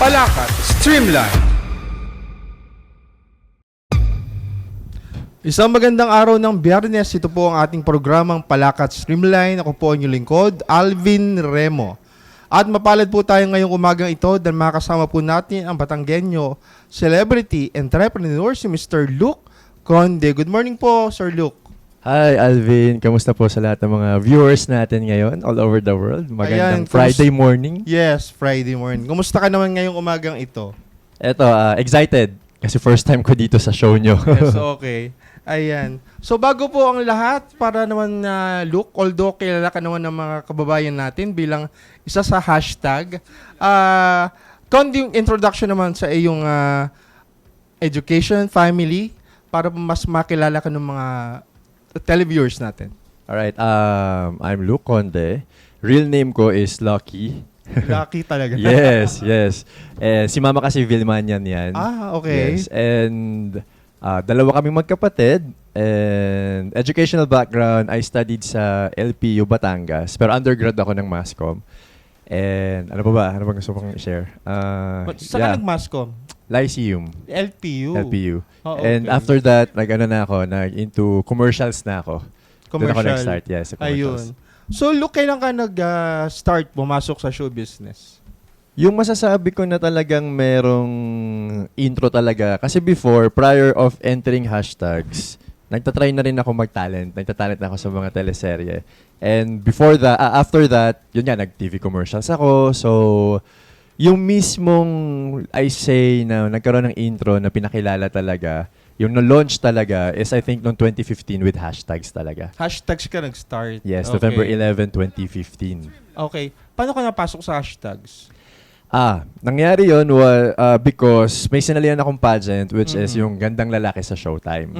Palakat Streamline. Isang magandang araw ng Biyernes. Ito po ang ating programang Palakat Streamline. Ako po ang inyong lingkod, Alvin Remo. At mapalad po tayo ngayong umagang ito dahil makasama po natin ang Batanggenyo celebrity entrepreneur si Mr. Luke Conde. Good morning po, Sir Luke. Hi Alvin, kamusta po sa lahat ng mga viewers natin ngayon all over the world? Magandang Friday morning. Yes, Friday morning. Kumusta ka naman ngayong umagang ito? Eto, excited kasi first time ko dito sa show nyo. Yes, okay. Ayan. So bago po ang lahat, para naman na Luke, although kilala ka naman ng mga kababayan natin bilang isa sa hashtag, konting introduction naman sa iyong education, family, para mas makilala ka ng mga televiewers natin. Alright, I'm Luke Conde. Real name ko is Lucky. Lucky talaga. Yes. Si mama kasi Vilmanian yan. Okay. Yes, and dalawa kaming magkapatid. And educational background, I studied sa LPU Batangas. Pero undergrad ako ng Masscom. And ano pa ba? Ano ba gusto kong i-share? Saan ka nag-Masscom? Lyceum. LPU. Oh, okay. And after that, into commercials na ako. Doon ako nag-start, yes, sa commercials. Ayun. So, Luke, kailan ka nag-start pumasok sa show business? Yung masasabi ko na talagang merong intro talaga. Kasi before, prior of entering hashtags, nagtatry na rin ako mag-talent. Nagtatalent na ako sa mga teleserye. And before that, after that, yun nga, nag-TV commercials ako. So, yung mismong, I say, na nagkaroon ng intro na pinakilala talaga, yung na-launch talaga is I think noong 2015 with hashtags talaga. Hashtags ka nag-start? Yes, okay. November 11, 2015. Okay. Paano ka napasok sa hashtags? Nangyari yun because may sinalihan akong pageant which is yung Gandang Lalaki sa Showtime.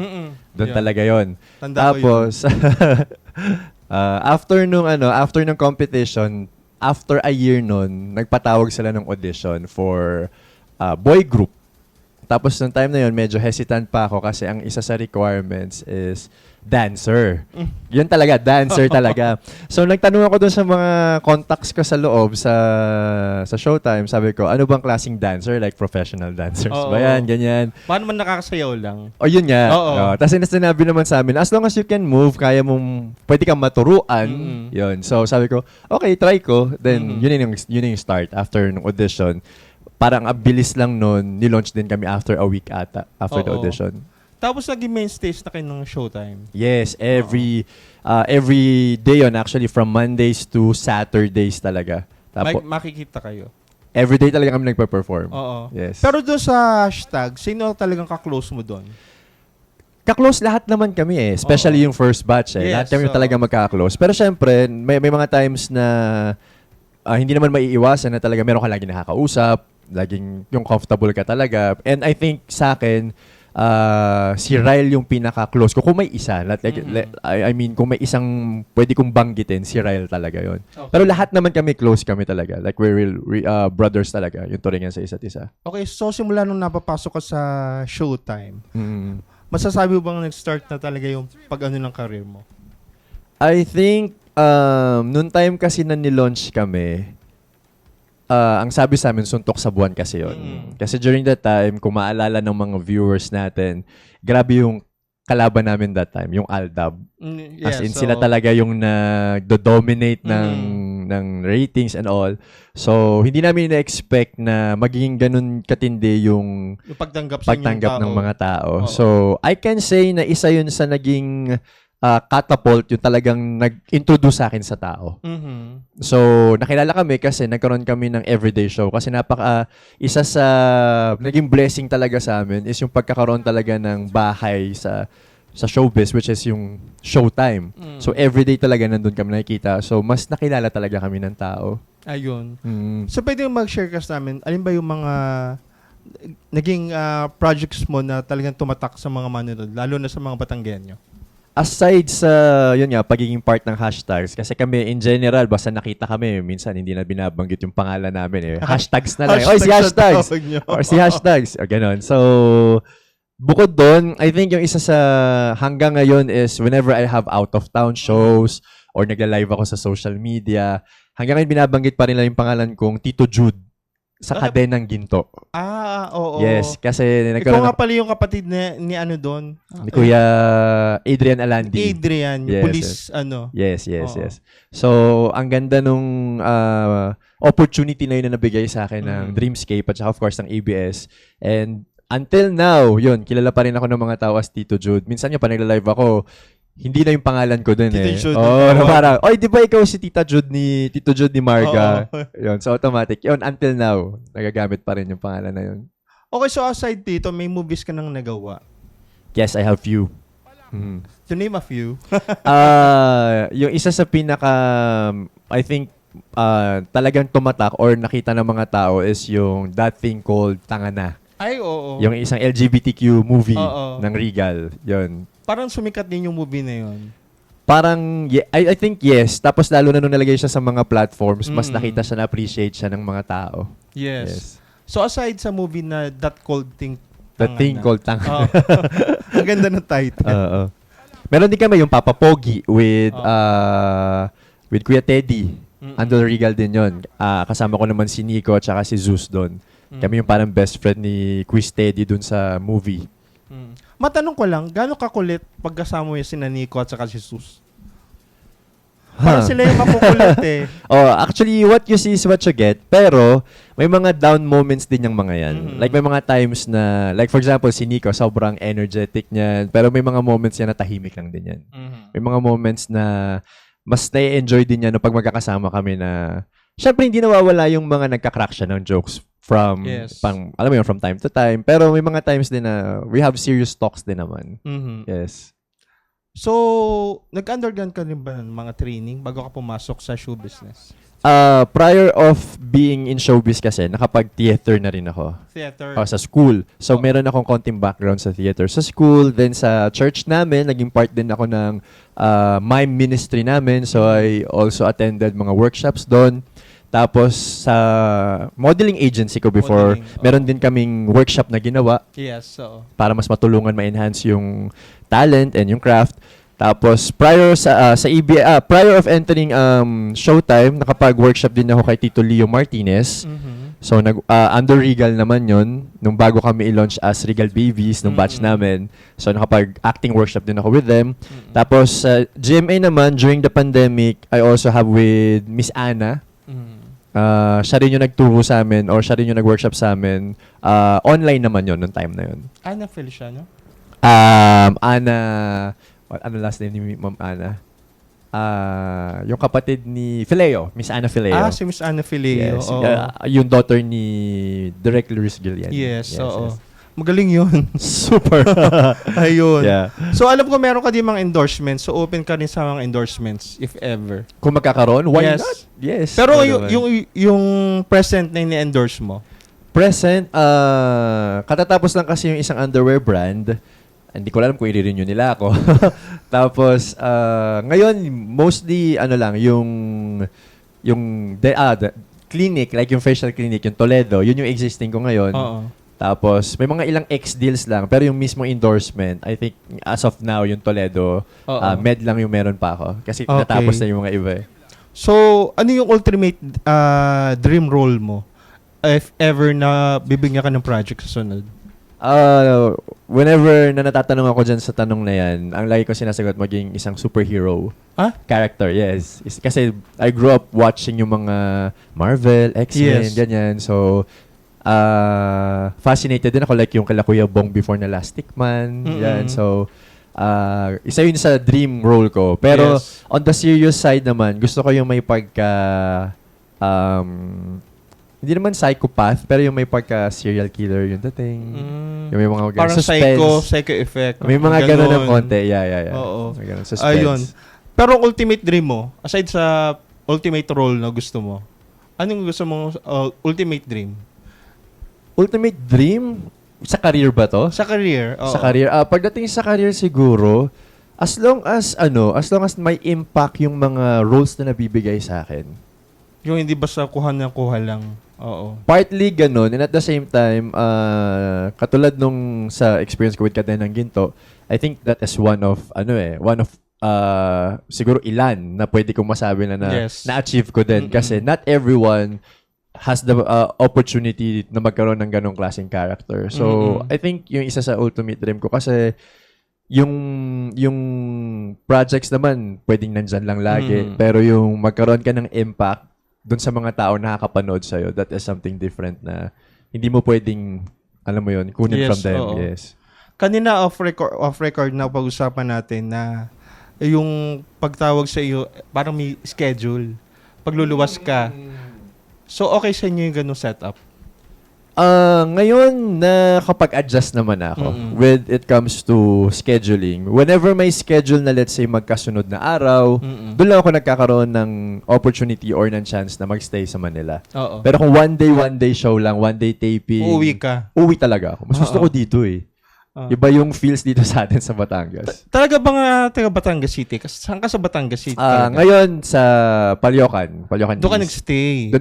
Doon talaga yun. Tapos, after nung competition, after a year nun, nagpatawag sila ng audition for boy group. Tapos nung time na yun, medyo hesitant pa ako kasi ang isa sa requirements is dancer. Yun talaga, dancer talaga. So nagtanong ako dun sa mga contacts ko sa loob sa Showtime. Sabi ko, ano bang klaseng dancer? Like professional dancers ba yan? Ganyan. Paano man nakakasayaw lang? O yun nga. Tapos sinabi naman sa amin, as long as you can move, kaya mong, pwede kang maturuan. Yun. So sabi ko, okay, try ko. Then yun yung start after ng audition. Parang abilis lang nun, nilaunch din kami after a week ata, after the audition. Tapos naging main stage na kayo ng Showtime? Yes, every day on actually, from Mondays to Saturdays talaga. Tapos, makikita kayo? Every day talaga kami nagpa-perform. Oo. Yes. Pero doon sa hashtag, sino talagang ka-close mo doon? Ka-close lahat naman kami eh. Especially yung first batch eh. Yes, lahat kami talaga magka-close. Pero syempre, may mga times na hindi naman maiiwasan na talaga meron ka lagi nakakausap, laging yung comfortable ka talaga. And I think sa akin, si Ryle yung pinaka-close ko. Kung may isa, I mean, kung may isang pwede kong banggitin, si Ryle talaga yon. Okay. Pero lahat naman kami close kami talaga. Like we're real brothers talaga, yung turingan sa isa't isa. Okay, so simula nung napapasok ka sa Showtime, masasabi mo bang nag-start na talaga yung pag-ano ng career mo? I think, noon time kasi na nilaunch kami, ang sabi sa amin, suntok sa buwan kasi yun. Kasi during that time, kung maalala ng mga viewers natin, grabe yung kalaban namin that time, yung Aldab. As in, sila talaga yung nag-dominate ng ratings and all. So, hindi namin na-expect na magiging ganun katindi yung pagtanggap ng mga tao. So, I can say na isa yun sa naging catapult yung talagang nag-introduce sa akin sa tao. So, nakilala kami kasi nagkaroon kami ng everyday show. Kasi isa sa naging blessing talaga sa amin is yung pagkakaroon talaga ng bahay sa showbiz, which is yung Showtime. So, everyday talaga nandun kami nakikita. So, mas nakilala talaga kami ng tao. Ayun. So, pwede mag-share ka sa amin, alin ba yung mga naging projects mo na talagang tumatak sa mga manonood, lalo na sa mga Batanggenyo? Aside sa, yun nga, pagiging part ng hashtags, kasi kami, in general, basta nakita kami, minsan hindi na binabanggit yung pangalan namin eh. Hashtags na lang. Si hashtags! Or si hashtags. O ganon. So, bukod doon, I think yung isa sa hanggang ngayon is whenever I have out-of-town shows or nagla-live ako sa social media, hanggang ngayon binabanggit pa rin lang yung pangalan kong Tito Jude. sa Kadenang Ginto. Oo. Yes, kasi Ikaw nagkaroon nga pala yung kapatid ni ano doon? ni Kuya Adrian Alandi. Adrian, yung Yes, police, Yes, Oo. yes. So, ang ganda nung opportunity na yun na nabigay sa akin ng Dreamscape at saka of course ng ABS. And until now, yun, kilala pa rin ako ng mga tao as Tito Jude. Minsan nga pa nagla-live ako, hindi na yung pangalan ko dun Tito eh. Jude, Na parang, oy, di ba ikaw si Tito Jude ni Marga? Oo. Yun, so automatic. Yun, until now, nagagamit pa rin yung pangalan na yun. Okay, so aside dito, may movies ka nang nagawa. Yes, I have few. Mhm. To name a few. Yung isa sa pinaka, I think, talagang tumatak or nakita ng mga tao is yung That Thing Called Tangana. Ay, oo. Yung isang LGBTQ movie Oo. ng Regal. Yun. Parang sumikat din yung movie na yun. Parang, I think yes. Tapos lalo na nung nalagay siya sa mga platforms, mas Mm. nakita siya, na-appreciate siya ng mga tao. Yes. So aside sa movie na That Cold Thing, That Thing Called Tangana. Ang ganda ng title. Oo. Meron din kami yung Papa Pogi with Kuya Teddy. Andol Regal din yun. Kasama ko naman si Nico at saka si Zeus doon. Kami yung parang best friend ni Quiz Teddy dun sa movie. Matanong ko lang, gaano kakulit pagkasama mo yung sina Nico at saka si Sus? Parang sila yung makukulit eh. Actually, what you see is what you get. Pero, may mga down moments din yung mga yan. Like, may mga times na, like for example, si Nico, sobrang energetic niyan. Pero may mga moments yan na tahimik lang din yan. May mga moments na mas na-enjoy din yan no, pag magkakasama kami na, syempre hindi nawawala yung mga nagka-crack siya ng jokes from, alam mo yun, from time to time. Pero may mga times din na we have serious talks din naman. Yes. So, nag-undergone ka rin ba ng mga training bago ka pumasok sa show business? Prior of being in showbiz kasi, nakapag-theater na rin ako. Theater? Sa school. So, meron akong konting background sa theater. Sa school, then sa church namin, naging part din ako ng mime ministry namin. So, I also attended mga workshops doon. Tapos, sa modeling agency ko before, meron din kaming workshop na ginawa. Yes, so. Para mas matulungan, ma-enhance yung talent and yung craft. Tapos, prior of entering Showtime, nakapag-workshop din ako kay Tito Leo Martinez. So, under Regal naman yon nung bago kami i-launch as Regal Babies, nung batch namin. So, nakapag-acting workshop din ako with them. Tapos, GMA naman, during the pandemic, I also have with Miss Ana. Siya rin yung nagturo sa amin or siya rin yung nag-workshop sa amin. Online naman yon nung time na yon. Ana Feliciano? Ana, ano last name ni Ma'am Ana? Yung kapatid ni Fileo, Miss Ana Fileo. Si Miss Ana Fileo. Yes. Yung daughter ni Direk Luis Gillian. Yes, oo. Magaling yun. Super. Ayun. Yeah. So, alam ko meron ka din mga endorsements. So, open ka rin sa mga endorsements, if ever. Kung magkakaroon, why Yes. not? Yes. Pero Ano naman? yung present na ini-endorse mo, Present, katatapos lang kasi yung isang underwear brand. Hindi ko alam kung i-renew nila ako. Tapos, ngayon, mostly, yung clinic, like yung facial clinic, yung Toledo, yun yung existing ko ngayon. Oo. Tapos, may mga ilang ex-deals lang. Pero yung mismo endorsement, I think, as of now, yung Toledo, med lang yung meron pa ako. Kasi natapos na yung mga iba eh. So, ano yung ultimate dream role mo? If ever na bibigyan ka ng project sa sunod? Whenever na natatanong ako dyan sa tanong na yan, ang lagi ko sinasagot maging isang superhero character, yes. Kasi I grew up watching yung mga Marvel, X-Men, ganyan. So, fascinated din ako like yung kala Kuya Bong before na Elastic Man. Yan. So, isa yun sa dream role ko. Pero, on the serious side naman, gusto ko yung may pagka, hindi naman psychopath, pero yung may pagka-serial killer yung dating. Yung may mga parang suspense. psycho effect. May mga ganun ng konti. Yeah. Oo. May ganun, suspense. Ayun. Pero ang ultimate dream mo, aside sa ultimate role na gusto mo, anong gusto mong ultimate dream? Ultimate dream? Sa career ba to? Sa career. Oo. Sa career. Pagdating sa career siguro, as long as may impact yung mga roles na nabibigay sa akin. Yung hindi basta kuha lang. Oo. Partly ganun, and at the same time, katulad nung sa experience ko with Kadenang Ginto, I think that is one of siguro ilan na pwede kong masabi na na-achieve ko din. Kasi not everyone has the opportunity na magkaroon ng ganong klaseng character. So, I think yung isa sa ultimate dream ko kasi yung projects naman pwedeng nandyan lang lagi. Pero yung magkaroon ka ng impact dun sa mga tao na nakakapanood sa'yo, that is something different na hindi mo pwedeng, alam mo yun, kunin from them. Oo. Yes. Kanina off record na pag-usapan natin na yung pagtawag sa iyo, parang may schedule. Pagluluwas ka. So, okay sa inyo yung ganung setup? Ngayon, nakapag-adjust naman ako when it comes to scheduling. Whenever may schedule na let's say magkasunod na araw, doon lang ako nagkakaroon ng opportunity or ng chance na magstay sa Manila. Oo. Pero kung one day show lang, one day taping, Uuwi ka. uwi talaga ako. Mas gusto ko dito eh. Iba yung feels dito sa atin sa Batangas. Talaga bang taga Batangas City? Saan ka sa Batangas City? talaga? Ngayon sa Palyokan Doon ka East. nagstay.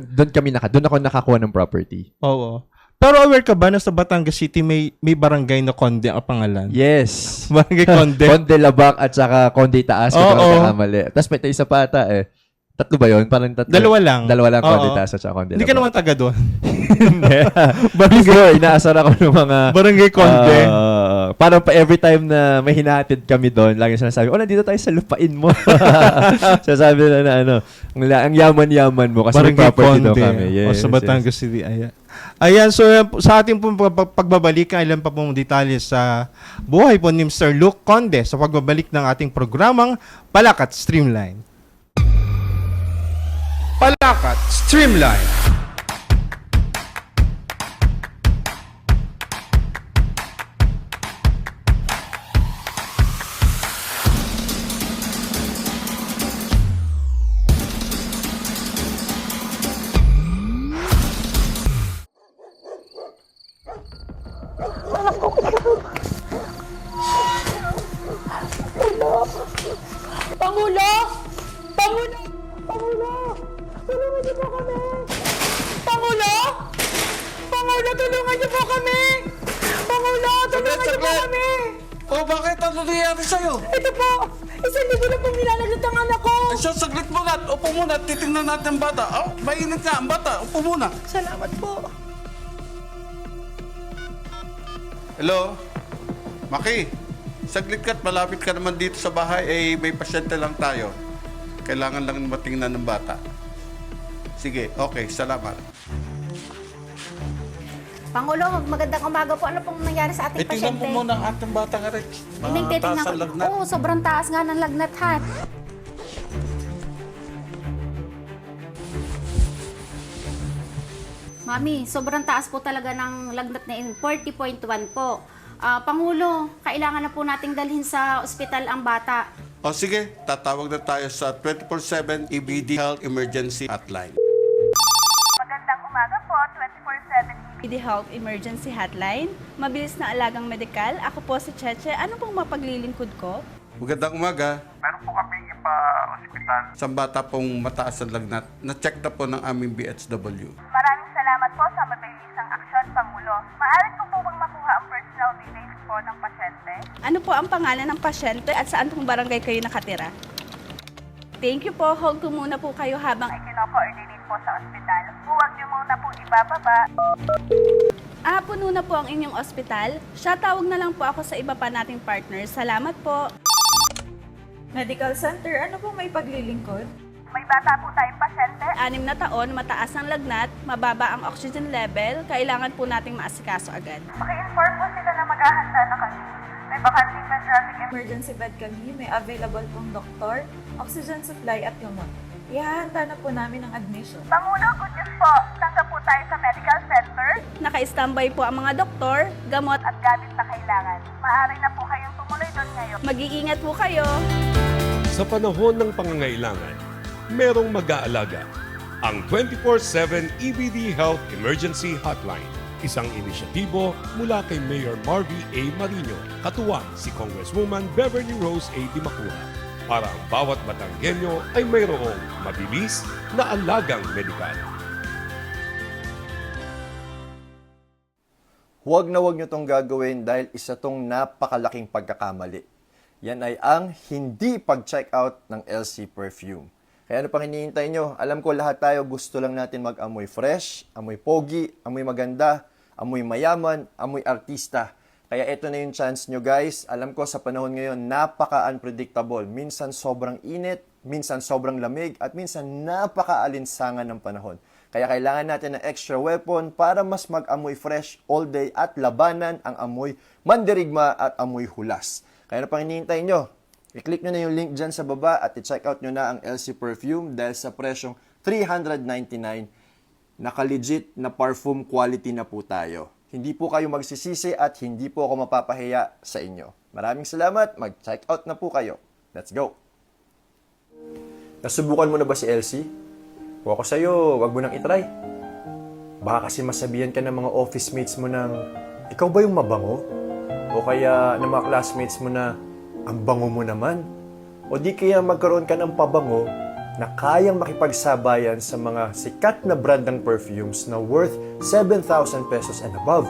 Doon ako nakakuha ng property. Oo. Pero aware ka ba na sa Batangas City may barangay na Conde ang pangalan? Yes. Barangay Conde. Conde Labak at saka Conde Taas. Kung Oo. nagkakamali. Tapos may isa pa ata eh. Tatlo ba yun? Parang tatlo. Dalawa lang. Dalawa lang, Conde Oo. Taas at saka Conde Hindi ka Labak. naman taga doon. Hindi. Bigla, inaasar ako ng mga... Barangay Conde. Parang pa every time na may hinahatid kami doon, lagi sinasabi, nandito tayo sa lupain mo. Sasabi na ano, ang yaman-yaman mo kasi may Barangay property daw Conde. kami. Yes, Sa Batangas City. Ayan, so sa ating pong pagbabalik, ilan pa pong detalye sa buhay po ni Mr. Luke Conde sa pagbabalik ng ating programang Palakat Streamline. Palakat Streamline. Pangulo! Pangulo! Pangulo! Tulungan niyo po kami! Pangulo! Pangulo, tulungan niyo po kami! Pangulo, tulungan niyo po kami! Oh, bakit? Ano nangyayari sa'yo? Ito po! 1,000 na pong nilalaglat ang anak ko! Ay, saglit mo nga. Upo muna. Titingnan natin ang bata. Oh, mainit nga ang bata. Upo muna. Salamat po! Hello? Maki, saglit ka't malapit ka naman dito sa bahay. May pasyente lang tayo. Kailangan lang matingnan ng bata. Sige, okay. Salamat. Pangulo, magandang umaga po. Ano pong nangyari sa ating Tingnan pasyente? mo muna ang ating bata nga rin. Titingnan Mataas ang ko. lagnat. Oo, sobrang taas nga ng lagnat, ha? Mami, sobrang taas po talaga ng lagnat na 40.1 po. Pangulo, kailangan na po nating dalhin sa ospital ang bata. O sige, tatawag na tayo sa 24/7 EBD Health Emergency Hotline. Magandang umaga po, 24/7 EBD Health Emergency Hotline. Mabilis na alagang medikal. Ako po si Cheche. Ano pong mapaglilingkod ko? Magandang umaga. Meron po kaming ipa-hospital. Sa bata pong mataas ang lagnat. Na-check na po ng aming BHW. Maraming salamat po sa mabilisang aksyon, Pangulo. Maaari ko po bang makuha ang personal details po ng pasyente? Ano po ang pangalan ng pasyente at saan pong barangay kayo nakatira? Thank you po. Hold ko muna po kayo habang i-coordinate po sa ospital. Huwag niyo muna po ibababa. Puno na po ang inyong ospital. Siya, tawag na lang po ako sa iba pa nating partners. Salamat po. Medical Center, ano pong may paglilingkod? May bata po tayong pasyente. 6 na taon, mataas ang lagnat, mababa ang oxygen level, kailangan po nating maasikaso agad. Paki-inform po sila na maghahanda na kami. May vacancy pediatric Emergency bed kami, may available pong doktor, oxygen supply at gamot. Ihahanda na po namin ang admission. Pangulo, good news po. Tanggap po tayo sa medical center. Naka-standby po ang mga doktor, gamot at gamit na kailangan. Maaari na po kayong tumuloy doon ngayon. Mag-iingat po kayo. Sa panahon ng pangangailangan, merong mag-aalaga. Ang 24/7 EBD Health Emergency Hotline. Isang inisyatibo mula kay Mayor Marvy A. Marino, katuwang si Congresswoman Beverly Rose A. Dimacuha, para ang bawat Batanggenyo ay mayroong mabilis na alagang medikal. Huwag na huwag nyo tong gagawin dahil isa tong napakalaking pagkakamali. Yan ay ang hindi pag-check out ng LC Perfume. Kaya ano pang hinihintay nyo? Alam ko lahat tayo gusto lang natin mag-amoy fresh, amoy pogi, amoy maganda, amoy mayaman, amoy artista. Kaya ito na yung chance nyo guys. Alam ko sa panahon ngayon, napaka-unpredictable. Minsan sobrang init, minsan sobrang lamig, at minsan napaka-alinsangan ng panahon. Kaya kailangan natin ng extra weapon para mas mag-amoy fresh all day at labanan ang amoy mandirigma at amoy hulas. Kaya ano pang hinihintay nyo? I-click nyo na yung link dyan sa baba at i-check out nyo na ang LC Perfume dahil sa presyong $399, naka-legit na parfum quality na po tayo. Hindi po kayo magsisisi at hindi po ako mapapahiya sa inyo. Maraming salamat, mag-check out na po kayo. Let's go! Nasubukan mo na ba si LC? Kung ako sa'yo, wag mo nang itry. Baka kasi masabihan ka ng mga office mates mo ng, ikaw ba yung mabango? O kaya ng mga classmates mo na, ang bango mo naman. O di kaya magkaroon ka ng pabango na kayang makipagsabayan sa mga sikat na brand ng perfumes na worth 7,000 pesos and above.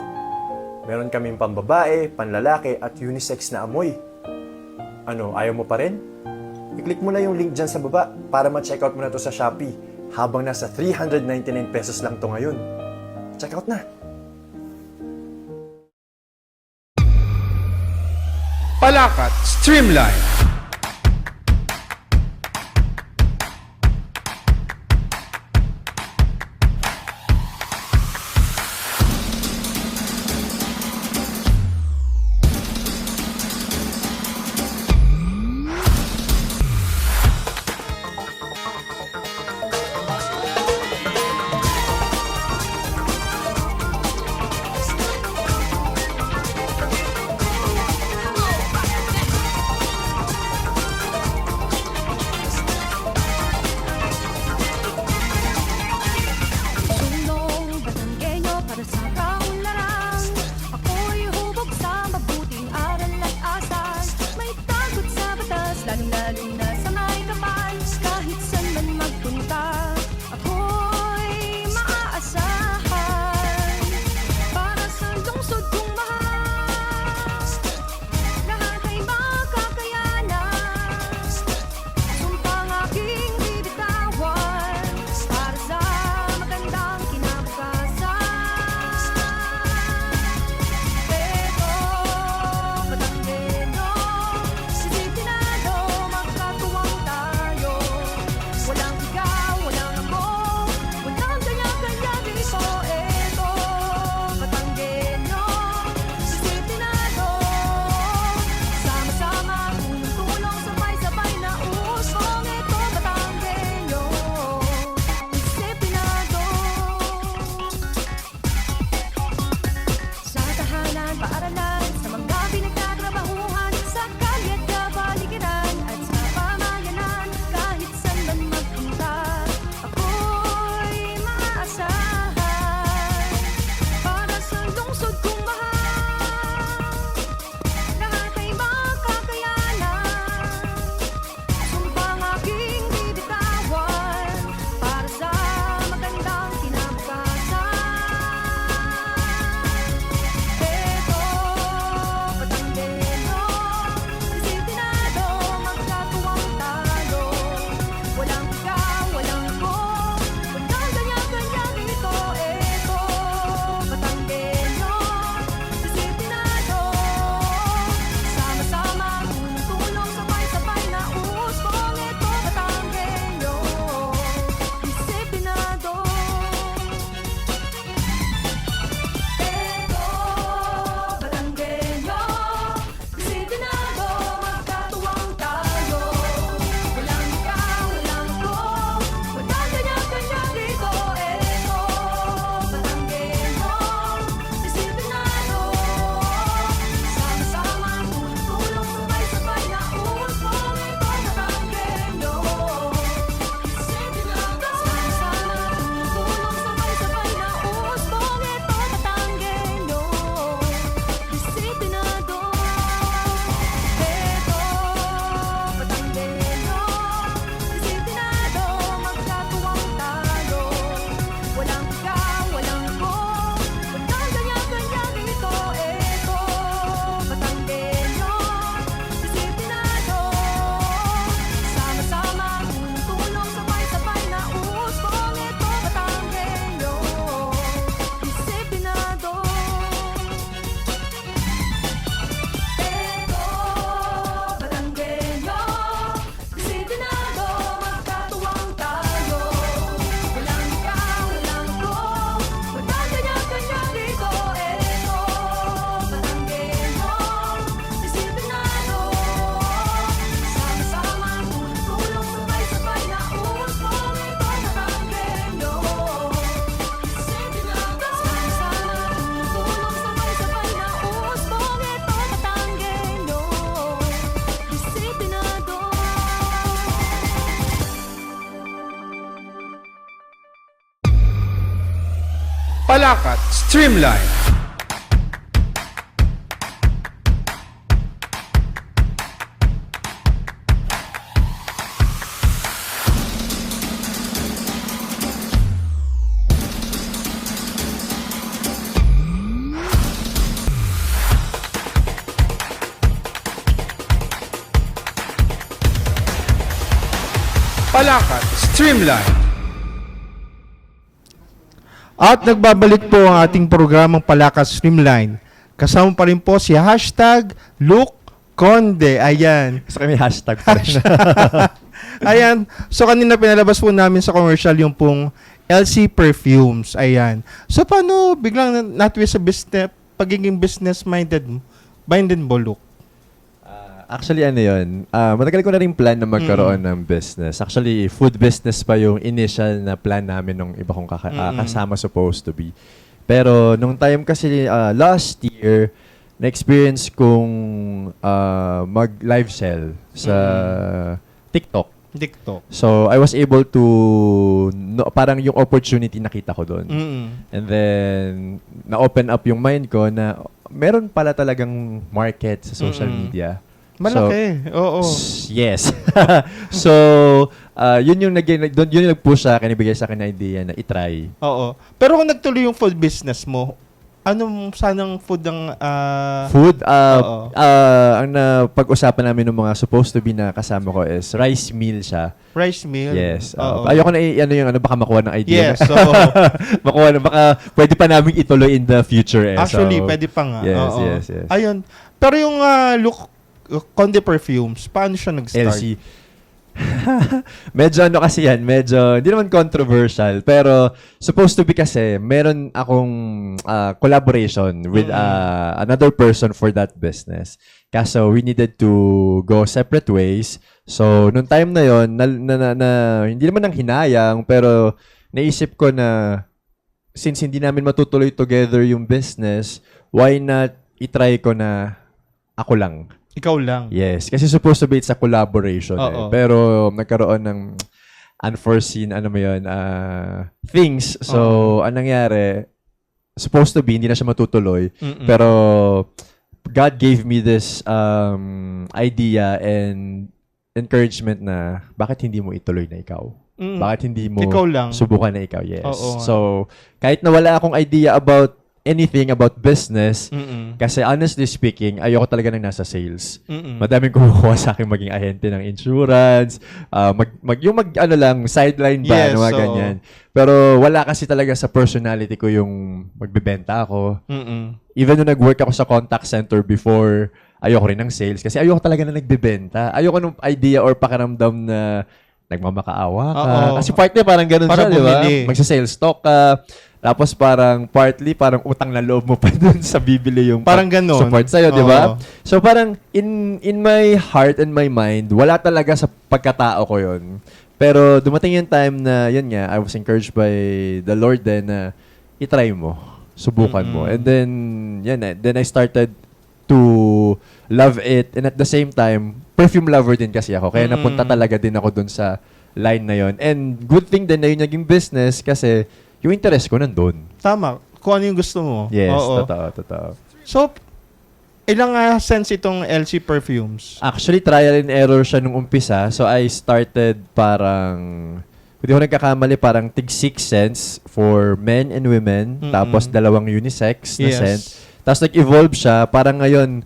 Meron kaming pambabae, panlalaki at unisex na amoy. Ano, ayaw mo pa rin? I-click mo na yung link dyan sa baba para ma-check out mo na to sa Shopee habang nasa 399 pesos lang to ngayon. Check out na! Palakat Streamline. Palakat Streamline. Palakat Streamline. At nagbabalik po ang ating programang Palakas Streamline. Kasama pa rin po si Luke Conde. Ayan. So kami hashtag pa rin. Ayan. So kanina pinalabas po namin sa commercial yung pong LC Perfumes. Ayan. So paano biglang natwist sa business, pagiging business-minded mo, Luke? Actually, ano yun, matagal ko na rin plan na magkaroon ng business. Actually, food business pa yung initial na plan namin nung iba kong kasama supposed to be. Pero nung time kasi last year, na-experience kong mag-live sell sa TikTok. So, I was able to, parang yung opportunity nakita ko doon. And then, na-open up yung mind ko na meron pala talagang market sa social media. Malaki. Oo. Yes. So, yun yung nag-push sa akin, ibigay sa akin na idea na itry. Oo. Pero kung nagtuloy yung food business mo, anong sanang food ang... Food? oo. Ang napag-usapan namin ng mga supposed to be na kasama ko is rice meal siya. Rice meal? Yes. Oo. Ayoko na, baka makuha ng idea. Yes. So, baka pwede pa namin ituloy in the future. actually, So, pwede pa nga. Yes, Oo. yes. Ayun. Pero yung Conde Perfumes, paano siya nag-start? LC. Medyo kasi yan, hindi naman controversial, pero supposed to be kasi, meron akong collaboration with another person for that business. Kaso, we needed to go separate ways. So, nung time na yon hindi naman nang hinayang, pero naisip ko na, since hindi namin matutuloy together yung business, why not itry ko na ako lang? Ikaw lang. Yes, kasi supposed to be it's a collaboration. Pero nagkaroon ng unforeseen, things. So, anong nangyari, supposed to be, hindi na siya matutuloy. Pero, God gave me this idea and encouragement na, bakit hindi mo ituloy na ikaw? Bakit hindi mo Ikaw lang. subukan na ikaw? Yes. Oo. So, kahit na wala akong idea about anything about business, kasi honestly speaking, ayoko talaga ng nasa sales. Madaming kumukuha sa akin maging ahente ng insurance, sideline ba, Yes, mga oo. ganyan. Pero wala kasi talaga sa personality ko yung magbebenta ako. Even nung nag-work ako sa contact center before, ayoko rin ng sales kasi ayoko talaga na nagbebenta. Ayoko nung idea or pakiramdam na nagmamakaawa ka. Oo. Kasi partly parang ganun Para siya, di ba? bumili. Magsa-sales talk ka. Tapos parang utang na loob mo pa dun sa bibili yung Parang ganun. support sa'yo, di ba? Oo. So parang in my heart and my mind, wala talaga sa pagkatao ko yun. Pero dumating yung time na, yun nga, I was encouraged by the Lord then na itry mo, subukan mo. And then, then I started to love it. And at the same time, perfume lover din kasi ako. Kaya napunta talaga din ako dun sa line na yun. And good thing din na yun naging business kasi yung interest ko nandun. Tama. Kung ano yung gusto mo. Yes, Oo. totoo. So, ilang sense itong LC Perfumes? Actually, trial and error siya nung umpisa. So, I started hindi ko nagkakamali, parang tig 6 cents for men and women. Tapos, 2 unisex na scent. Tapos, nag-evolve siya. Parang ngayon,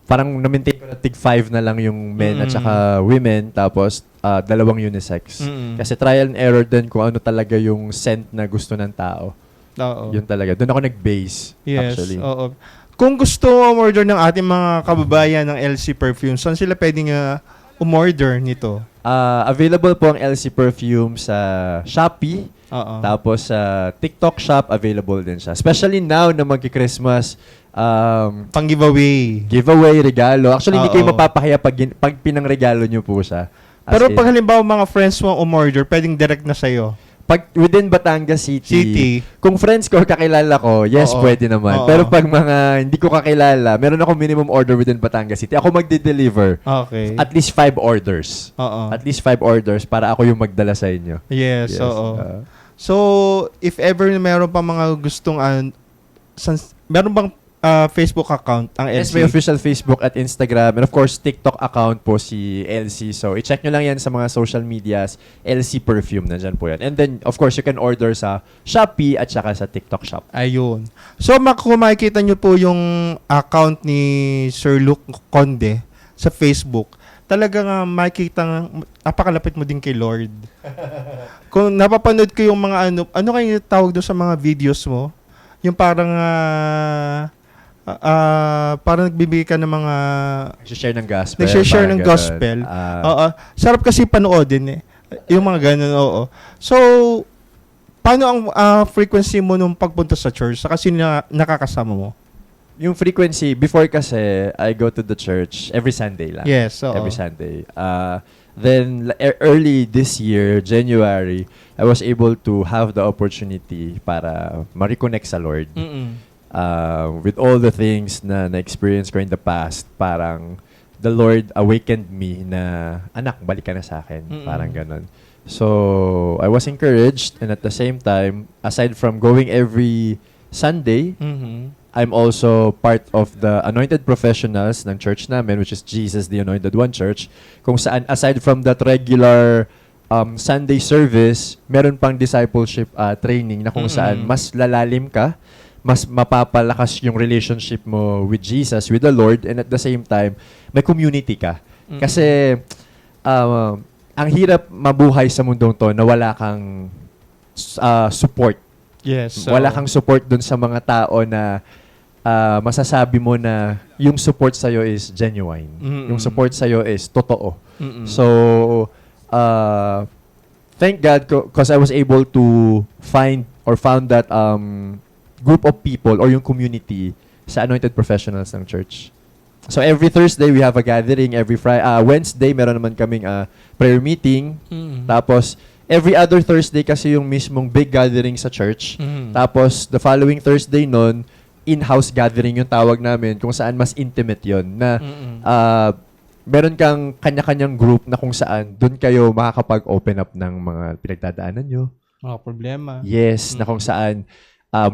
parang na-maintain ko na tig 5 na lang yung men at saka women. Tapos, 2 unisex. Kasi trial and error din kung ano talaga yung scent na gusto ng tao. Oo. Yun talaga. Doon ako nag-base, Yes. actually. Oo. Kung gusto umorder ng ating mga kababayan ng LC Perfumes, saan sila pwedeng umorder nito? Available po ang LC Perfume sa Shopee. Oo. Tapos sa TikTok shop, available din siya. Especially now na magki-Christmas, Pang-giveaway. giveaway, regalo. Actually, hindi kayo Oo. mapapahiya pag pinang-regalo nyo po siya. As Pero in, pag halimbawa mga friends mo umorder, pwedeng direct na sa'yo. pag within Batangas City, kung friends ko, kakilala ko, yes, Oo. pwede naman. Oo. Pero pag mga hindi ko kakilala, meron ako minimum order within Batangas City. Ako magde-deliver. Okay. At least 5 orders. Oo. At least 5 orders para ako yung magdala sa inyo. Yes, oo. So, if ever meron pa mga gustong, meron bang Facebook account ang Yes, LC? may official Facebook at Instagram. And of course, TikTok account po si LC. So, i-check nyo lang yan sa mga social medias. LC Perfume, nandyan po yan. And then, of course, you can order sa Shopee at saka sa TikTok shop. Ayun. So, kung makikita nyo po yung account ni Sir Luke Conde sa Facebook, talagang makikita napakalapit mo din kay Lord. Kung napapanood ko yung mga ano kayo tawag doon sa mga videos mo? Yung parang parang nagbibigay ka ng mga Nag-share ng gospel. nag-share ng parang gospel. ganun. Oo. Sarap kasi panoodin eh. Yung mga ganun, oo. So, paano ang frequency mo nung pagpunta sa church? Saka sino nakakasama mo? Yung frequency, before kasi, I go to the church every Sunday lang. Yes, oo. Every Sunday. Then, early this year, January, I was able to have the opportunity para ma-reconnect sa Lord. With all the things na na-experience ko in the past, parang the Lord awakened me na, anak, balik ka na sa akin. Parang ganun. So, I was encouraged, and at the same time, aside from going every Sunday, I'm also part of the anointed professionals ng church namin, which is Jesus, the Anointed One Church, kung saan, aside from that regular Sunday service, meron pang discipleship training na kung saan mas lalalim ka, mas mapapalakas yung relationship mo with Jesus, with the Lord, and at the same time, may community ka. Kasi, ang hirap mabuhay sa mundong to na wala kang support. Yes. Wala kang support dun sa mga tao na masasabi mo na yung support sa'yo is genuine. Yung support sa'yo is totoo. So, thank God because I was able to found that group of people or yung community sa anointed professionals ng church. So every Thursday we have a gathering, every Wednesday meron naman kaming prayer meeting. Tapos every other Thursday kasi yung mismong big gathering sa church. Tapos the following Thursday nun, in-house gathering yung tawag namin kung saan mas intimate yon na meron kang kanya-kanyang group na kung saan doon kayo makakapag-open up ng mga pinagdadaanan nyo. Mga problema. Yes, na kung saan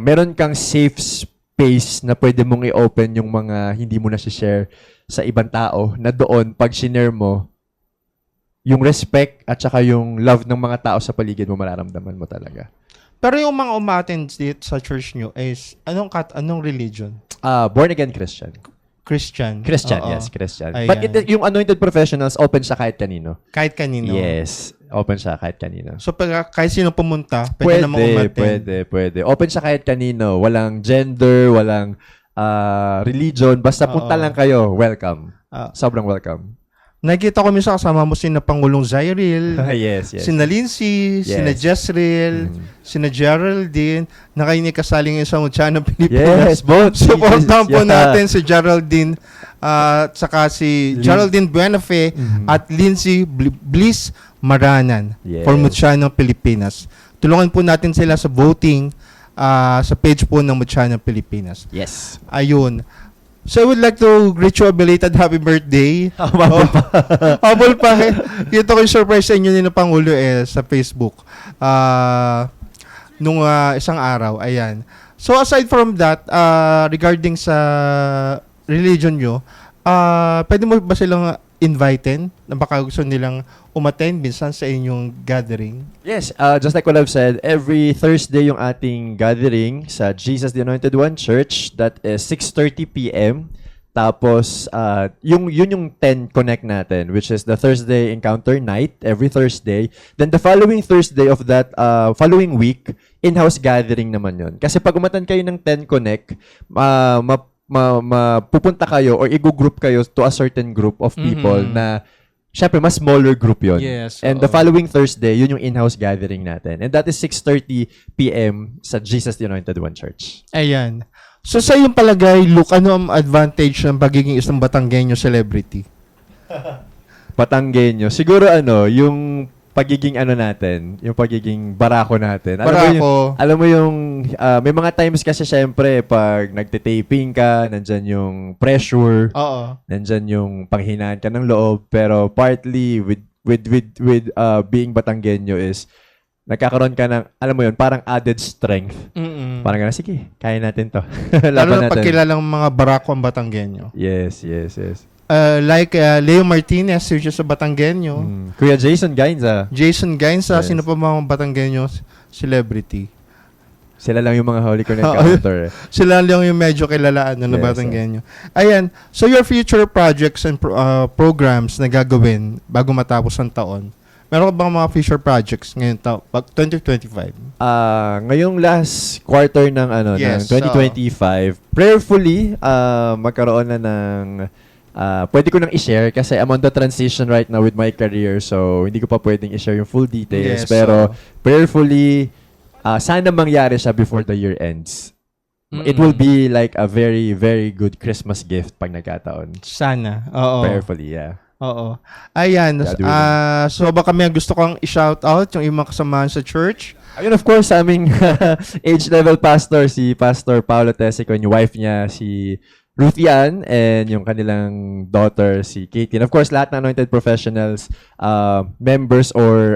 meron kang safe space na pwede mong i-open yung mga hindi mo na share sa ibang tao na doon, pag share mo, yung respect at saka yung love ng mga tao sa paligid mo, mararamdaman mo talaga. Pero yung mga umattend dito sa church nyo is, anong religion? Born again Christian. Christian. Oo. Yes, Christian. Ayan. But yung anointed professionals, open siya kahit kanino. Kahit kanino. Yes, open siya kahit kanino. So, kahit sino pumunta, pwede namang umattend. Pwede. Open siya kahit kanino. Walang gender, walang religion. Basta punta lang kayo, welcome. Sobrang welcome. Nakikita ko minsan kasama mo sina Pangulong Zyril, yes. sina Lindsay, sina Jezreel, sina Geraldine, na kayo kasaling isang mutya ng Pilipinas. Yes, both. Supportahan po natin si Geraldine at saka si Geraldine Buenafe at Lindsay Bliss Maranan for Mutya ng Pilipinas. Tulungan po natin sila sa voting sa page po ng Mutya ng Pilipinas. Yes. Ayun. So I would like to greet you a belated happy birthday. Habol pa. Kita ko yung surprise sa inyo ni Pangulo sa Facebook. Nung isang araw. Ayan. So aside from that, regarding sa religion nyo, pwede mo ba silang invitein na baka gusto nilang umattend minsan sa inyong gathering? Yes, just like what I've said, every Thursday yung ating gathering sa Jesus the Anointed One Church, that is 6:30 p.m. Tapos, yun yung 10 Connect natin, which is the Thursday Encounter Night, every Thursday. Then the following Thursday of that following week, in-house gathering naman yun. Kasi pag umatan kayo ng 10 Connect, pupunta kayo or i-group kayo to a certain group of people na syempre mas smaller group yon. Yes. And the following Thursday, yun yung in-house gathering natin. And that is 6:30 p.m. sa Jesus the Anointed One Church. Ayan. So sa iyong palagay, Luke, ano ang advantage ng pagiging isang Batanggenyo celebrity? Batanggenyo. Siguro yung pagiging natin, yung pagiging barako natin. Alam mo yung may mga times kasi syempre pag nagte-taping ka, nandyan yung pressure, nandyan yung panghinaan ka ng loob, pero partly with being Batanggenyo is nagkakaroon ka ng, alam mo yun, parang added strength. Mm-mm. Parang gano'n, sige, kaya natin to. Lalo Laban na pagkilalang mga barako ang Batanggenyo. Yes. Like Leo Martinez, which is a Batanggenyo. Kuya Jason Gainza. Jason Gainza, Yes. sino pa mga Batanggenyo celebrity? Sila lang yung mga huli ko na-encounter. Sila lang yung medyo kilalaan na Yes, Batanggenyo. Ayan, so your future projects and programs na gagawin bago matapos ang taon, meron ka bang mga future projects ngayon 2025? Ngayong last quarter ng Yes, ng 2025, prayerfully magkaroon na ng pwede ko nang i-share kasi I'm on the transition right now with my career, so hindi ko pa pwedeng i-share yung full details, Yes, pero prayerfully sana mangyari siya before the year ends. It will be like a very, very good Christmas gift pag nagkataon. Sana. Oo. Prayerfully, yeah. Oo. Ayan. God willing. So baka may gusto kang i-shout out yung ibang kasamahan sa church. Ayun, of course, sa aming age-level pastor, si Pastor Paolo Tesico, yung wife niya, si Ruth Ann, and yung kanilang daughter, si Katie. And of course, lahat ng Anointed Professionals, members or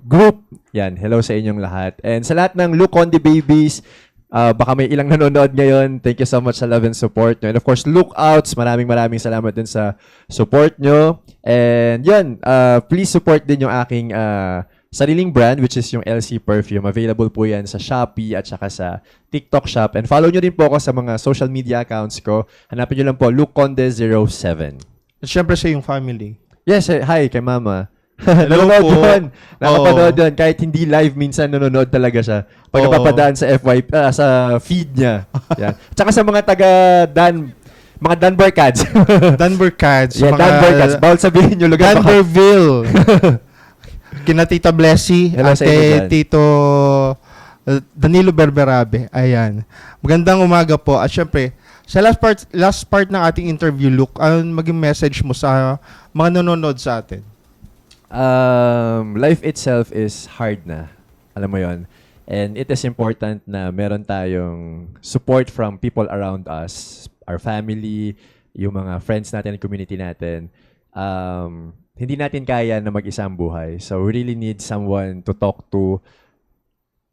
group, yan, hello sa inyong lahat. And sa lahat ng Look on the Babies, baka may ilang nanonood ngayon, thank you so much sa love and support nyo. And of course, Lookouts, maraming salamat din sa support nyo. And yun, please support din yung aking sariling brand, which is yung LC Perfume. Available po yan sa Shopee at saka sa TikTok Shop. And follow nyo din po ako sa mga social media accounts ko. Hanapin nyo lang po, LukeConde07. At syempre sa yung family. Yes, hi kay Mama. Hello Nanonood po. doon. Nakapanood doon. Kahit hindi live, minsan nanonood talaga siya. Pag Oo. napapadaan sa sa feed niya. Yan. Tsaka sa mga mga Dunbar Cats. Dunbar Cats. Yeah, Dunbar Cats. Bawal sabihin nyo lugar. Dunbarville. Kina Tita Blessy Hello at sa inyo dyan. Tito Danilo Berberabe. Ayan. Magandang umaga po. At syempre, sa last part ng ating interview, Luke, ano maging message mo sa mga nanonood sa atin? Life itself is hard na. Alam mo yon. And it is important na meron tayong support from people around us, our family, yung mga friends natin, community natin. Hindi natin kaya na mag-isa ang buhay. So we really need someone to talk to.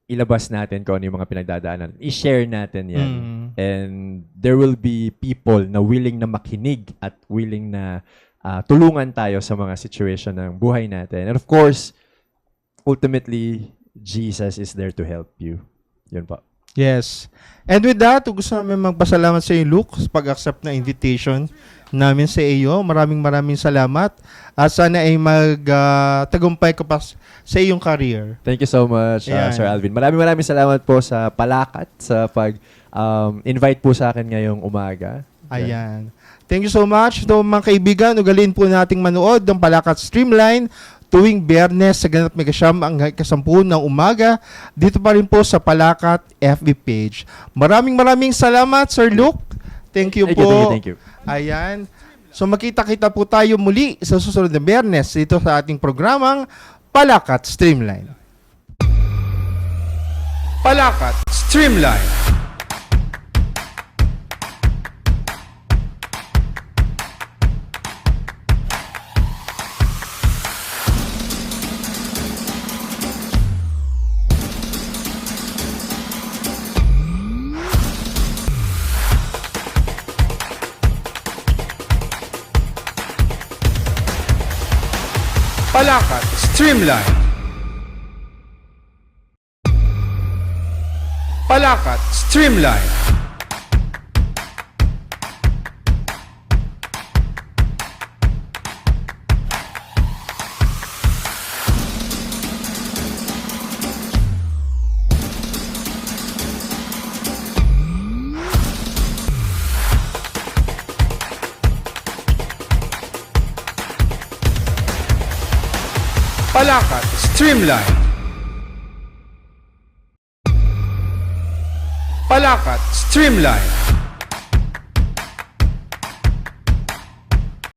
Ilabas natin kung ano yung mga pinagdadaanan. I-share natin yan. And there will be people na willing na makinig at willing na tulungan tayo sa mga situation ng buhay natin. And of course, ultimately, Jesus is there to help you. Yun po. Yes. And with that, gusto namin magpasalamat sa iyo, Luke, sa pag-accept na invitation namin sa iyo. Maraming salamat. At sana ay magtagumpay ka pa sa iyong career. Thank you so much, Ayan. Sir Alvin. Maraming salamat po sa Palakat, sa pag-invite po sa akin ngayong umaga. Ayan. Thank you so much. So, mga kaibigan, ugalin po nating manood ng Palakat Streamline tuwing Biyernes sa ganap megasyam ang 10:00 ng umaga. Dito pa rin po sa Palakat FB page. Maraming salamat, Sir Luke. Thank you po. Thank you. Ayan. So magkita-kita po tayo muli sa susunod na Biyernes dito sa ating programang Palakat Streamline. Palakat Streamline. Palakat Streamline. Palakat Streamline. Palakat Streamline. Palakat Streamline.